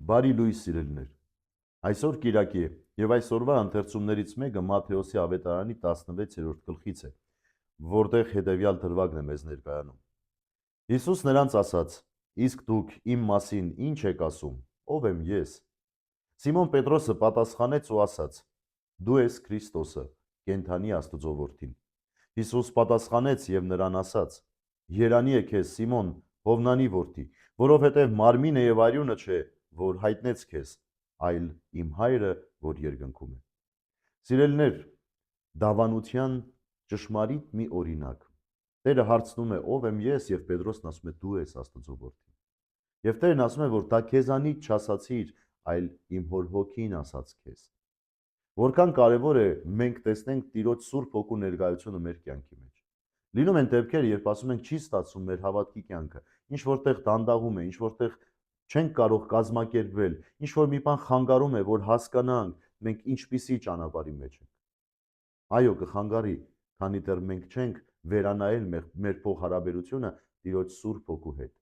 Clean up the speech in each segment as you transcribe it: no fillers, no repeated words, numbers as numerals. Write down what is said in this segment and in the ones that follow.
Բարի լույս սիրելիներ։ Այսօր Կիրակի է, եւ այսօրվա ընթերցումներից մեկը Մատթեոսի ավետարանի 16-րդ գլխից է, որտեղ հետևյալ դրվագն է մեզ ներկայանում։ Հիսուս նրանց ասաց. «Իսկ դուք իմ մասին ինչ եք ասում, ով եմ ես»։ Սիմոն Պետրոսը պատասխանեց ու ասաց. «Դու ես Քրիստոսը, կենդանի Աստծո որդին»։ Հիսուս պատասխանեց եւ նրան ասաց. «Երանի է քեզ Սիմոն, Հովնանի որդի, որովհետեւ մարմինը եւ արյունը չէ, որ հայտնեց քեզ, այլ իմ հայրը, որ երկնքում է»։ Սիրելիներ, դավանության ճշմարիտ մի օրինակ։ Տերը հարցնում է. «Ով եմ ես», եւ Պետրոսն ասում է. «Դու ես Աստծո որդին»։ Եվ Տերն ասում է, որ դա քեզանից չասացիր, այլ իմ հոր հոգին ասաց քեզ։ Որքան կարևոր է մենք տեսնենք Տիրոջ Սուրբ Հոգու ներկայությունը մեր կյանքի մեջ։ Լինում են դեպքեր, երբ ասում ենք չի ստացվում մեր հավատքի կյանքը, ինչ որտեղ դանդաղում է, ինչ որտեղ չենք կարող կազմակերպվել, ինչ որ մի բան խանգարում է, որ հասկանանք մենք ինչպիսի ճանապարհի մեջ ենք։ Այո, կխանգարի, քանի դեռ մենք չենք վերանայել մեր փոխհարաբերությունը Տիրոջ Սուրբ Հոգու հետ։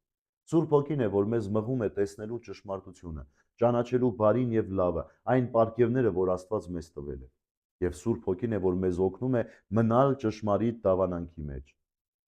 Սուրբ Հոգին է, որ մեզ մղում է տեսնելու ճշմարտությունը, ճանաչելու բարին եւ լավը, այն պարգևները, որ Աստված մեզ տվել է։ Եվ Սուրբ Հոգին է, որ մեզ օգնում է մնալ ճշմարիտ դավանանքի մեջ։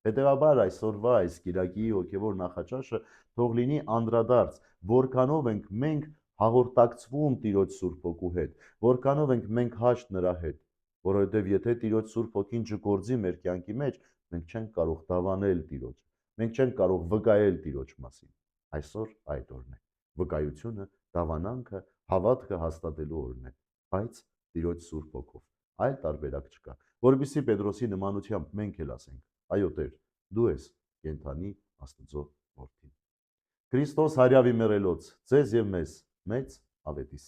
Հետևաբար այսօրվա այս Կիրակի հոգևոր նախաճաշը թող լինի անդրադարձ, որքանով ենք մենք հաղորդակցվում Տիրոջ Սուրբ Հոգու հետ, որքանով ենք մենք հաշտ նրա հետ, որովհետև եթե Տիրոջ Սուրբ Հոգին չգործի մեր կյանքի մեջ, մենք չենք կարող դավանել Տիրոջ, մենք չենք կարող վկայել Տիրոջ մասին։ Այսօր այդ օրն է։ Վկայությունը, դավանանքը, հավատքը հաստատելու օրն է, բայց Տիրոջ Սուրբ Հոգով։ Այլ տարբերակ չկա, որովհետեւ Պետրոսի նմանությամբ մենք էլ ասենք. «Այո Տեր, դու ես կենդանի Աստծո որդին»։ Քրիստոս հարյավի մեռելոց, ձեզ եւ մեզ մեծ ավետիս։